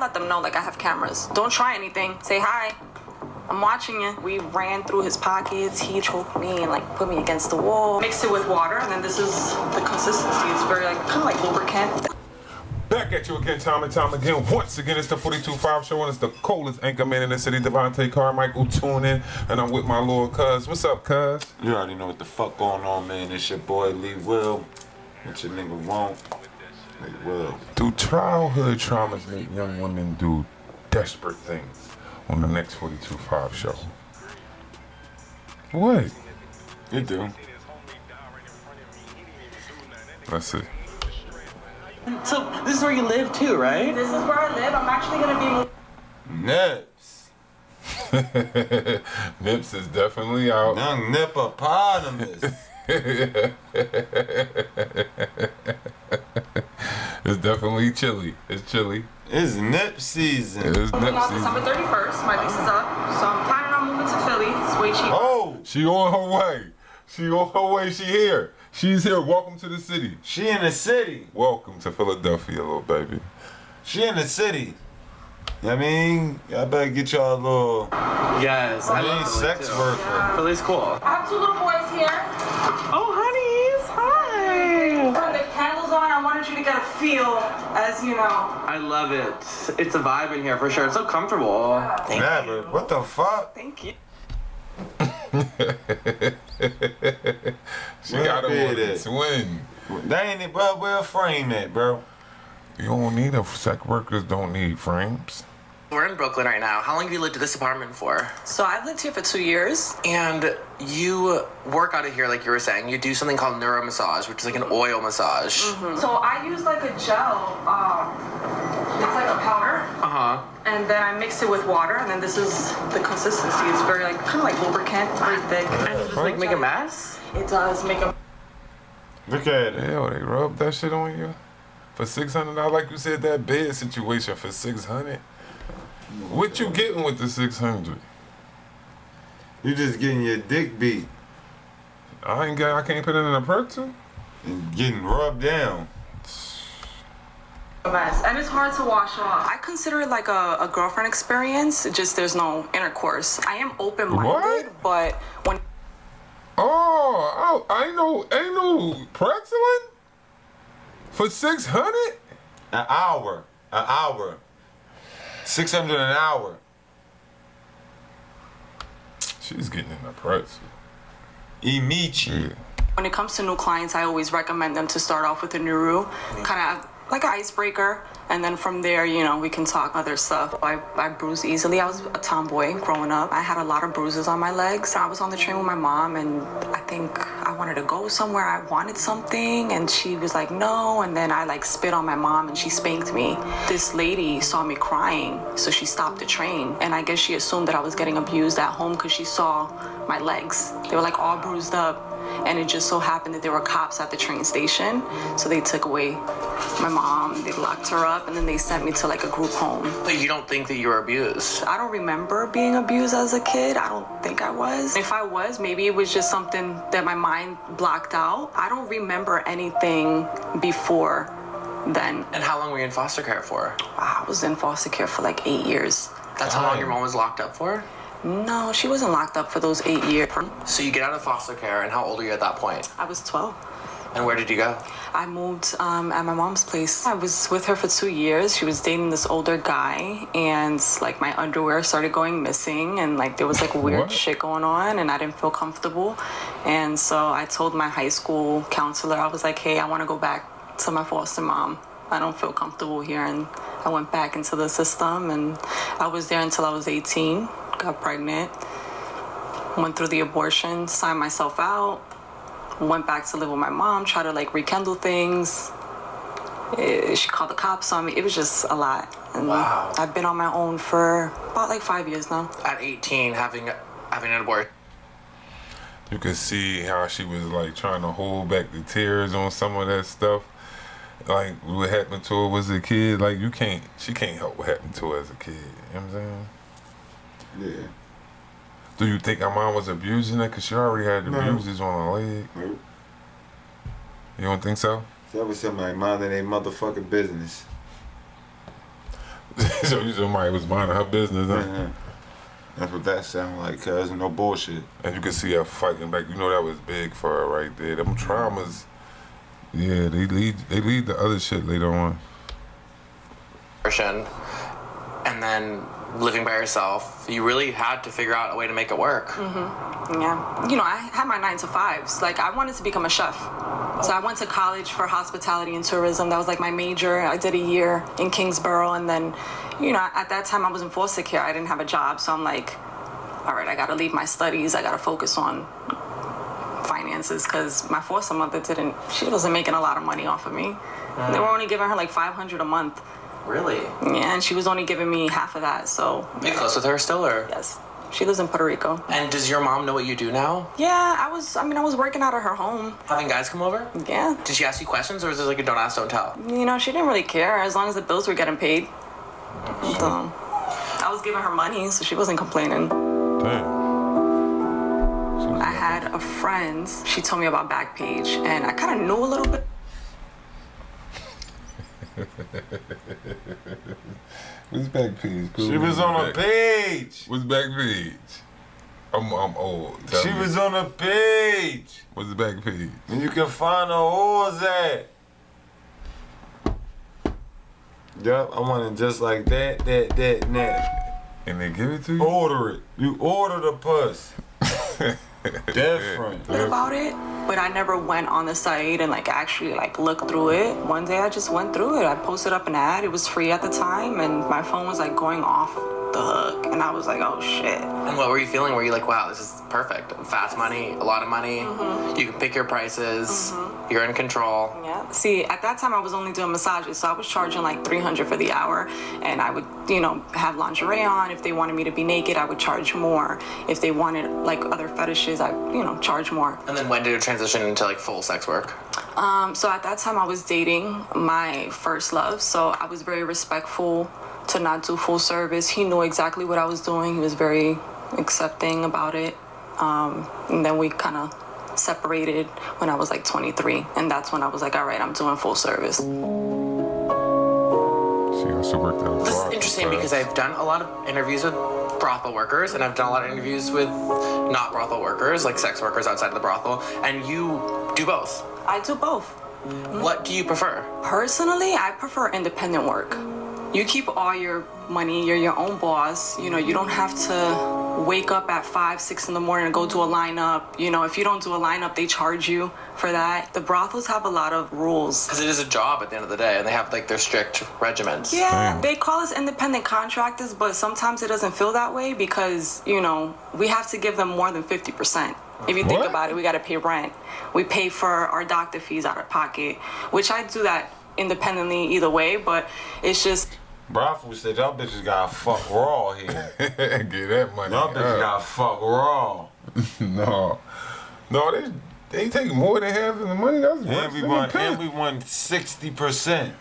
let them know, like, I have cameras. Don't try anything. Say hi. I'm watching you. We ran through his pockets. He choked me and, like, put me against the wall. Mixed it with water, and then this is the consistency. It's very, like, kind of like lubricant. Back at you again, time and time again. Once again, it's the 42.5 show, and it's the coldest anchor man in the city, Devontae Carmichael, tune in, and I'm with my little cuz. What's up, cuz? You already know what the fuck going on, man. It's your boy, Lee Will. What your nigga want, Lee Will. Do childhood traumas make young women do desperate things on the next 42.5 show? What? You do. Let's see. So, this is where you live too, right? This is where I live. I'm actually going to be Nips. Nips is definitely out. Young nippopotamus. It's definitely chilly. It's chilly. It's nip season. It's nip moving on season. December 31st. My lease is up. So I'm planning on moving to Philly. It's way cheaper. Oh, She on her way. She on her way. She here. She's here. Welcome to the city. she in the city. Welcome to Philadelphia, little baby. She in the city. You know what I mean? I better get y'all a little Yes, I love Philly sex too. worker. Philly's cool. I have two little boys here. Oh, honeys, hi. Turn the candles on. I wanted you to get a feel, as you know. I love it. It's a vibe in here for sure. It's so comfortable. Thank Never. you. What the fuck? Thank you. She Where got the a bed at? twin. They ain't it, bro. Where a frame at, bro? You don't need a sex workers don't need frames. We're in Brooklyn right now. How long have you lived in this apartment for? So I've lived here for 2 years. And you work out of here, like you were saying. You do something called neuromassage, which is like an oil massage. So I use like a gel. It's like a powder. Uh-huh. And then I mix it with water, and then this is the consistency. It's very like kind of like lubricant, very thick. And does this like make a mess? It does make a. Look at it. Hell, they rub that shit on you for $600. Like you said, that bed situation for $600. What you getting with the $600? You just getting your dick beat I can't put it in a perk too. and getting rubbed down. mess, and it's hard to wash off. I consider it like a girlfriend experience. Just there's no intercourse. I am open-minded, What? but when Oh, I ain't no Prexilin for $600. An hour. 600 an hour. She's getting in the pretzel. Imichi. Yeah. when it comes to new clients, I always recommend them to start off with a Nuru, kind of like an icebreaker, and then from there, you know, we can talk other stuff. I bruise easily. I was a tomboy growing up. I had a lot of bruises on my legs. I was on the train with my mom, and I think I wanted to go somewhere. I wanted something, and she was like, no, and then I like spit on my mom, and she spanked me. This lady saw me crying, so she stopped the train, and I guess she assumed that I was getting abused at home because she saw my legs. They were like all bruised up. And it just so happened that there were cops at the train station. So they took away my mom, they locked her up, and then they sent me to like a group home. But you don't think that you were abused? I don't remember being abused as a kid. I don't think I was. If I was, maybe it was just something that my mind blocked out. I don't remember anything before then. And how long were you in foster care for? I was in foster care for like 8 years. That's how long your mom was locked up for? No, she wasn't locked up for those 8 years. So you get out of foster care, and how old are you at that point? I was 12. And where did you go? I moved at my mom's place. I was with her for 2 years. She was dating this older guy, and like my underwear started going missing, and like there was like weird What? shit going on, and I didn't feel comfortable. And so I told my high school counselor, I was like, hey, I want to go back to my foster mom. I don't feel comfortable here. And I went back into the system, and I was there until I was 18, got pregnant, went through the abortion, signed myself out, went back to live with my mom, tried to like rekindle things. She called the cops on me. It was just a lot. And Wow. I've been on my own for about like 5 years now. At 18, having an abortion. You could see how she was like trying to hold back the tears on some of that stuff. Like what happened to her was a kid. Like she can't help what happened to her as a kid. You know what I'm saying? Yeah. Do you think her mom was abusing her? Because she already had the No. bruises on her leg. Nope. You don't think so? That was somebody minding their motherfucking business. So you somebody was minding her business, huh? Yeah. That's what that sound like, cuz. No bullshit. And you can see her fighting back. You know that was big for her right there. Them traumas, yeah, they lead to other shit later on. And then living by yourself, you really had to figure out a way to make it work. Yeah. You know, I had my 9 to 5s. Like, I wanted to become a chef. So I went to college for hospitality and tourism. That was like my major. I did a year in Kingsborough. And then, you know, at that time I was in foster care. I didn't have a job. So I'm like, all right, I got to leave my studies. I got to focus on finances because my foster mother she wasn't making a lot of money off of me. They were only giving her like $500 a month. Really? Yeah, and she was only giving me half of that, so... Are you close with her still, or? Yes. She lives in Puerto Rico. And does your mom know what you do now? Yeah, I was working out of her home. Having guys come over? Yeah. Did she ask you questions, or is it like a don't ask, don't tell? You know, she didn't really care as long as the bills were getting paid. So, I was giving her money, so she wasn't complaining. Damn. I had a friend, she told me about Backpage, and I kind of knew a little bit. What's Backpage? She was on a page. What's Backpage? I'm old. Tell She me. was on a page. What's the Backpage? And you can find the whores at. Yup, I want it just like that, and that. And they give it to you? Order it. You order the puss. Different. About it, but I never went on the site and like actually like looked through it. One day I just went through it. I posted up an ad. It was free at the time, and my phone was like going off the hook, and I was like, oh shit. And what were you feeling? Were you like, wow, this is perfect? Fast money, a lot of money. You can pick your prices. You're in control. Yeah. See, at that time I was only doing massages, so I was charging like $300 for the hour, and I would, you know, have lingerie on. If they wanted me to be naked, I would charge more. If they wanted like other fetishes, I, you know, charge more. And then when did it transition into like full sex work? So at that time I was dating my first love, so I was very respectful to not do full service. He knew exactly what I was doing. He was very accepting about it. And then we kind of separated when I was like 23, and that's when I was like, all right, I'm doing full service. She also worked at a This is brothel, interesting because I've done a lot of interviews with brothel workers, and I've done a lot of interviews with not brothel workers, like sex workers outside of the brothel, and you do both. I do both. What do you prefer? Personally, I prefer independent work. You keep all your money, you're your own boss. You know, you don't have to wake up at 5, 6 in the morning and go do a lineup. You know, if you don't do a lineup, they charge you for that. The brothels have a lot of rules. Because it is a job at the end of the day, and they have like their strict regiments. Yeah, they call us independent contractors, but sometimes it doesn't feel that way because, you know, we have to give them more than 50%. If you think What? about it, we got to pay rent. We pay for our doctor fees out of pocket, which I do that independently either way, but it's just... Brothel said y'all bitches gotta fuck raw here. Get that money. Y'all bitches gotta fuck raw. No, they take more than half of the money. That's worse And we than won, the and we won 60%.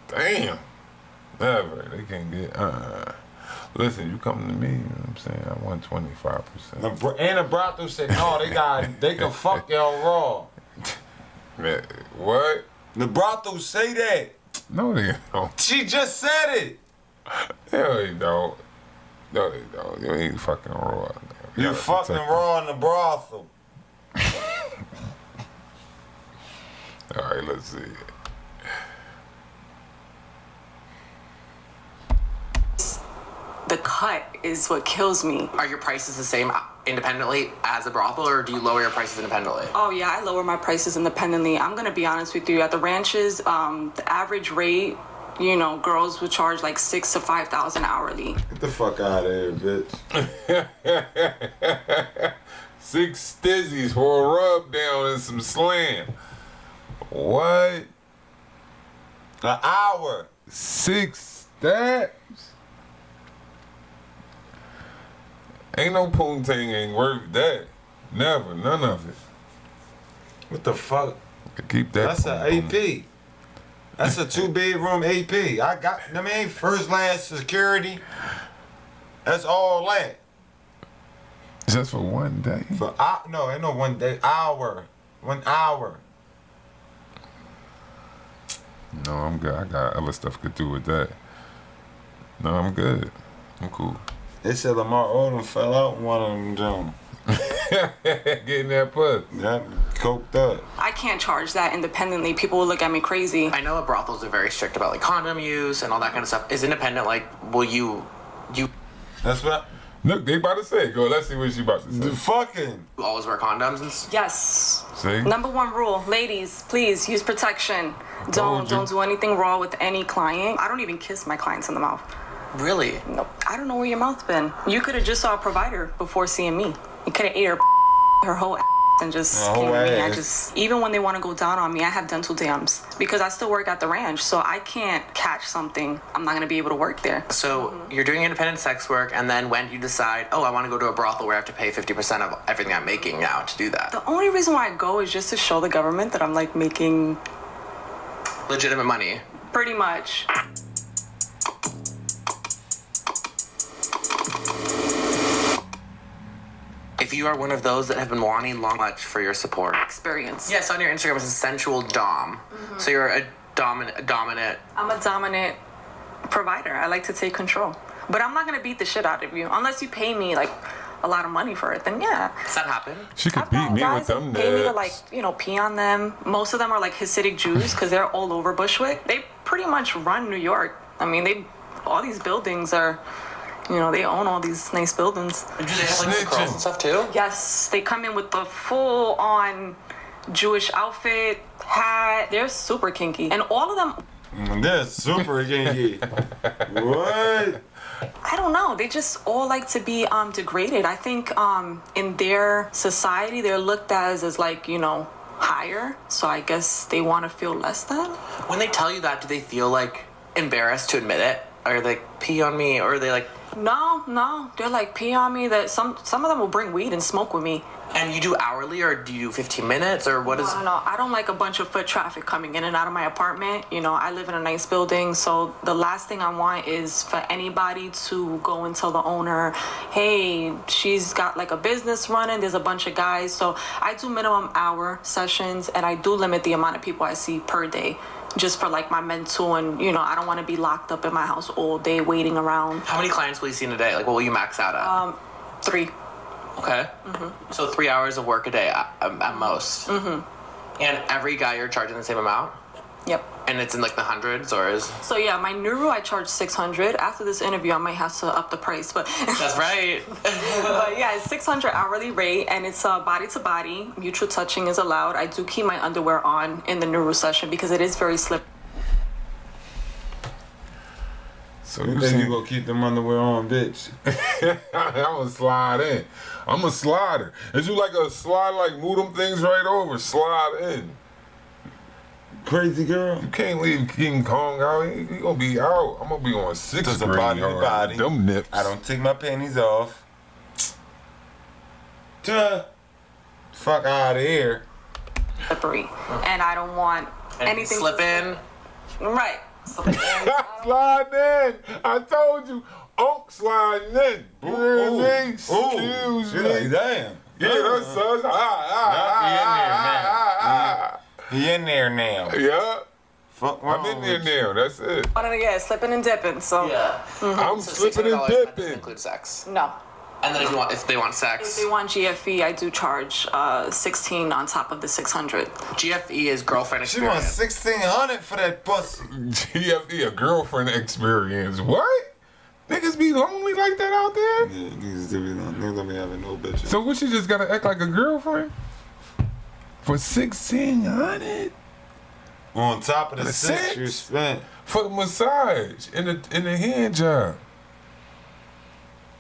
Damn. Never. They can't get. Listen, you come to me. You know what I'm saying? I want 25%. And the brothel said no, they can fuck y'all raw. Man, what? The brothel say that. No, they don't. She just said it. No, they don't. No, they don't. You ain't fucking raw. You gotta fucking protect raw in the brothel. them. All right, let's see. The cut is what kills me. Are your prices the same independently as a brothel, or do you lower your prices independently? Oh yeah, I lower my prices independently. I'm gonna be honest with you. At the ranches, the average rate, you know, girls would charge like $6,000 to $5,000 hourly. Get the fuck out of here, bitch. 6 stizzies for a rub down and some slam. What? An hour. 6 stabs? Ain't no poontang ain't worth that. Never, none of it. What the fuck? Keep that. That's an AP. That's a 2-bedroom AP. I mean, first class security. That's all that. Just for one day. No, ain't no 1 day. Hour. 1 hour. No, I'm good. I got other stuff to do with that. No, I'm good. I'm cool. They said Lamar Odom fell out in one of them Jones. Getting that puss. That coked up. I can't charge that independently. People will look at me crazy. I know that brothels are very strict about like condom use and all that kind of stuff. Is independent like, will you That's what. Look, they about to say. Go, let's see what she about to say. Fucking. always wear condoms Yes. See? Number one rule, ladies, please use protection. Told you. Don't do anything raw with any client. I don't even kiss my clients in the mouth. Really? Nope. I don't know where your mouth's been. You could have just saw a provider before seeing me. You could have ate her whole ass and just Her came whole to me. ass. Even when they want to go down on me, I have dental dams because I still work at the ranch, so I can't catch something. I'm not gonna be able to work there. So you're doing independent sex work, and then when do you decide, oh, I want to go to a brothel where I have to pay 50% of everything I'm making now to do that? The only reason why I go is just to show the government that I'm like making Legitimate money. pretty much. If you are one of those that have been wanting long much for your support. Experience. Yes, on your Instagram it's a sensual dom. So you're a dominant. I'm a dominant provider. I like to take control. But I'm not gonna beat the shit out of you unless you pay me like a lot of money for it. Then yeah. Does that happen? She could I've beat known me guys with them that pay me to nuts. like pee on them. Most of them are like Hasidic Jews because they're all over Bushwick. They pretty much run New York. I mean, all these buildings are, they own all these nice buildings. Do they have like the curls and stuff too? Yes, they come in with the full-on Jewish outfit, hat. They're super kinky, and all of them. They're super kinky. What? I don't know. They just all like to be degraded. I think in their society they're looked as like, higher. So I guess they want to feel less than. When they tell you that, do they feel like embarrassed to admit it? Or they pee on me? Or are they like... No. They're like pee on me. That some of them will bring weed and smoke with me. And you do hourly or do you do 15 minutes or what is... No. I don't like a bunch of foot traffic coming in and out of my apartment. I live in a nice building, so the last thing I want is for anybody to go and tell the owner, hey, she's got like a business running, there's a bunch of guys. So I do minimum hour sessions, and I do limit the amount of people I see per day, just for like my mental, and I don't want to be locked up in my house all day waiting around. How many clients will you see in a day? Like what will you max out at? 3. Okay. So 3 hours of work a day at most. And every guy you're charging the same amount? Yep. And it's in like the hundreds or is... So yeah, my neuro I charge $600. After this interview, I might have to up the price, but That's right. but yeah, it's $600 hourly rate, and it's body to body. Mutual touching is allowed. I do keep my underwear on in the neuro session because it is very slippery. So You you think see, you gonna keep them underwear on, bitch? I'm gonna slide in. I'm a slider. Is you like a slide, like move them things right over, slide in. Crazy girl. You can't leave King Kong out. He gonna be out. I'm gonna be on 6th Just a grade body to hard. body. Them nips. I don't take my panties off. Fuck out of here. And I don't want anything slip to in. Right. Slide in. I told you. Unk sliding in. You hear me? Excuse me. Like, damn. Yeah, that's us. He in there now. Yeah. Fuck I'm in there now. That's it. Slipping and dipping. So Yeah. I'm So slipping and $600 that doesn't dipping. include sex. no. And then if they want If sex, they want GFE, I do charge 16 on top of the 600. GFE is girlfriend She want experience. 1,600 for that pussy. GFE, a girlfriend experience. What? Niggas be lonely like that out there? Yeah, niggas don't be having no bitches. So what, she just gotta act like a girlfriend? For 1,600? On top of the The 6 sex? you spent. For the massage and the hand job.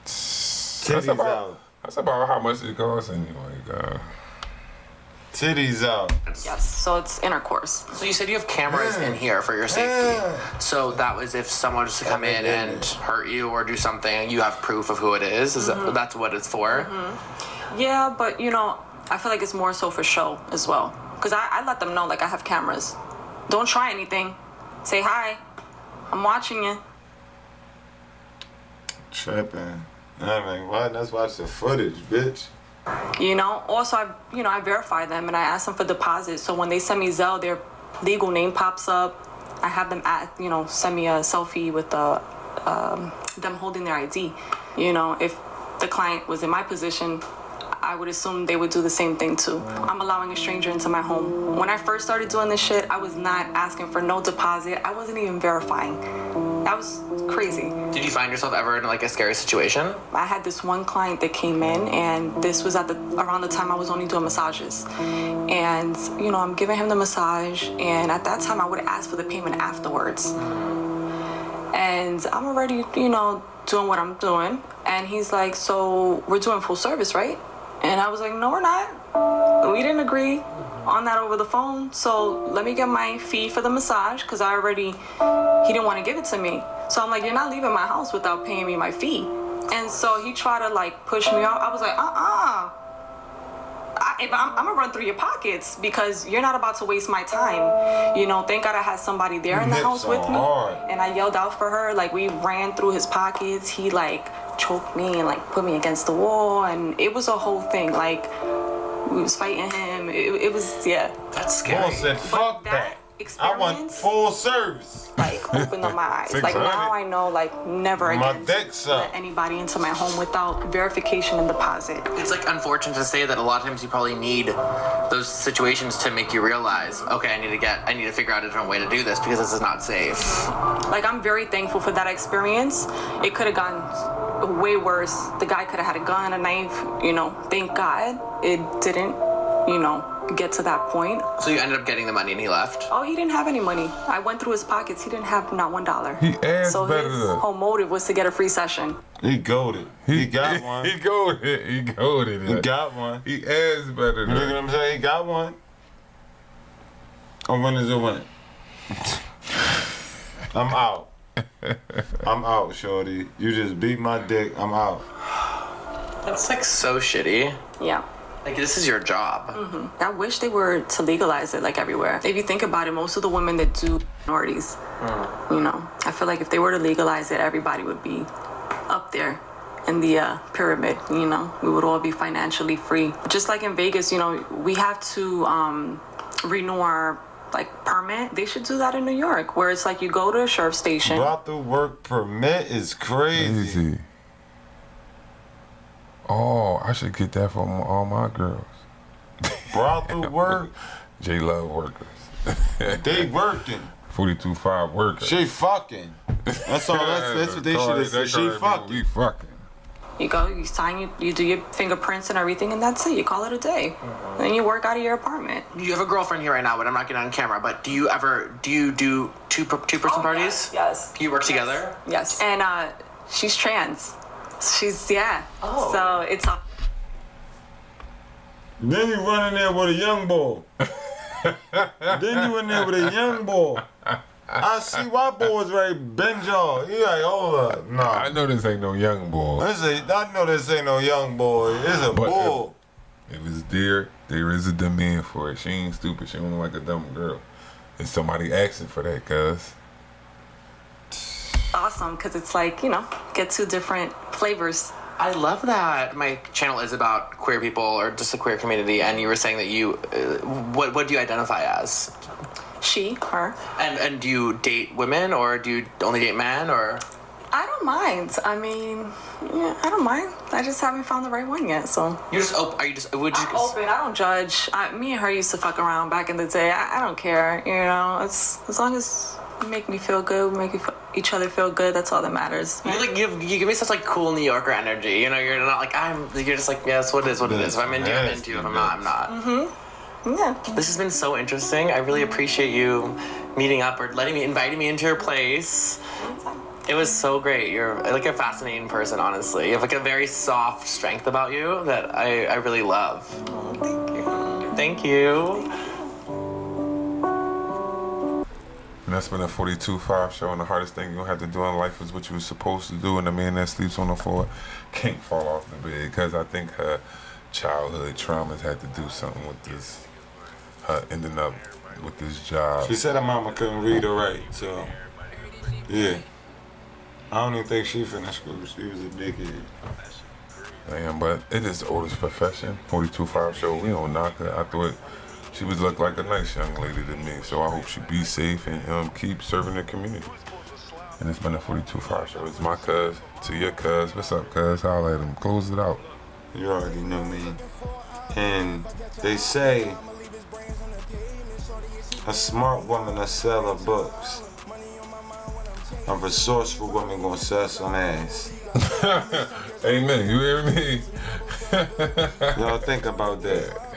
Titties out. That's about how much it costs anyway, God. Titties out. Yes, so it's intercourse. So you said you have cameras in here for your safety. So that was if someone was to come in and hurt you or do something, you have proof of who it is. That's what it's for? Yeah, but I feel like it's more so for show as well. Because I let them know, like, I have cameras. Don't try anything. Say hi. I'm watching you. Tripping. I mean, what? Let's watch the footage, bitch. Also, I verify them and I ask them for deposits. So when they send me Zelle, their legal name pops up. I have them send me a selfie with a them holding their ID. You know, if the client was in my position, I would assume they would do the same thing too. I'm allowing a stranger into my home. When I first started doing this shit, I was not asking for no deposit. I wasn't even verifying. That was crazy. Did you find yourself ever in like a scary situation? I had this one client that came in, and this was around the time I was only doing massages. And, you know, I'm giving him the massage, and at that time I would ask for the payment afterwards. And I'm already, you know, doing what I'm doing. And he's like, so we're doing full service, right? And I was like, no, we're not. We didn't agree on that over the phone. So let me get my fee for the massage, because he didn't want to give it to me. So I'm like, you're not leaving my house without paying me my fee. And so he tried to like push me off. I was like, I'm gonna run through your pockets, because you're not about to waste my time. You know, thank God I had somebody there in the house with me. And I yelled out for her. Like, we ran through his pockets. He like choked me and like put me against the wall, and it was a whole thing. Like, we was fighting him. It was, yeah. That's scary. Mom said, fuck that. I want full service. Like, opened up my eyes. Like, now I know, like, never again let anybody into my home without verification and deposit. It's like unfortunate to say that a lot of times you probably need those situations to make you realize, okay, I need to figure out a different way to do this, because this is not safe. Like, I'm very thankful for that experience. It could have gone way worse. The guy could have had a gun, a knife, you know. Thank God it didn't, you know, get to that point. So you ended up getting the money and he left? Oh, he didn't have any money. I went through his pockets. He didn't have not $1. He asked so better. His whole motive was to get a free session. He goaded. He got one. He goaded. He goaded. He got one. He asked better. You know what I'm saying? He got one. Oh, when is it win? I'm out. I'm out, shorty. You just beat my dick. I'm out. That's like so shitty. Yeah. Like, this is your job. I wish they were to legalize it, like, everywhere. If you think about it, most of the women that do minorities, you know, I feel like if they were to legalize it, everybody would be up there in the pyramid, you know. We would all be financially free. Just like in Vegas, you know, we have to renew our, like, permit. They should do that in New York, where it's like you go to a sheriff station. Brothel work permit is crazy. Oh, I should get that for all my girls. Brothel work? J Love workers. They working. 42.5 workers. She fucking. That's all. That's what they should have said. She fucking. We fucking. You go, you sign, you do your fingerprints and everything, and that's it. You call it a day. And then you work out of your apartment. You have a girlfriend here right now, but I'm not getting on camera. But do you do two-person parties? Yes. Do you work together? Yes. And she's trans. She's, yeah. Oh. So it's a... Then you run in there with a young boy. Then you in there with a young boy. I see white boys right bend y'all. You like, hold up. Nah. I know this ain't no young boy. I know this ain't no young boy. It's a bull. If it's there is a demand for it. She ain't stupid. She don't like a dumb girl. It's somebody asking for that, cuz. Awesome, because it's like, you know, get two different flavors. I love that. My channel is about queer people or just the queer community, and you were saying that you, what do you identify as? She, her. And do you date women, or do you only date men, or? I don't mind. I mean, yeah, I don't mind. I just haven't found the right one yet, so. You're just open. Are you just? Would you? I'm open. I don't judge. Me and her used to fuck around back in the day. I don't care. You know, it's as long as you make me feel good, we make each other feel good. That's all that matters. You give me such like cool New Yorker energy. You know, you're not like You're just like, yeah, that's what it is. What it is. If I'm into you, I'm into you. If I'm not, I'm not. Yeah. This has been so interesting. I really appreciate you meeting up or inviting me into your place. It was so great. You're like a fascinating person, honestly. You have like a very soft strength about you that I really love. Oh, thank you. Thank you. And that's been a 42.5 show, and the hardest thing you're gonna have to do in life is what you were supposed to do, and the man that sleeps on the floor can't fall off the bed, because I think her childhood traumas had to do something with this, her ending up with this job. She said her mama couldn't read or write, so yeah. I don't even think she finished school. She was a dickhead. Damn, but it is the oldest profession. 42.5 show, we don't knock her. I thought she would look like a nice young lady to me, so I hope she be safe and keep serving the community. And it's been a 42 Fire Show. It's my cuz to your cuz. What's up, cuz? Holla at him. Close it out. You already know me. And they say a smart woman will sell her books. A resourceful woman gonna sell some ass. Amen. You hear me? Y'all think about that.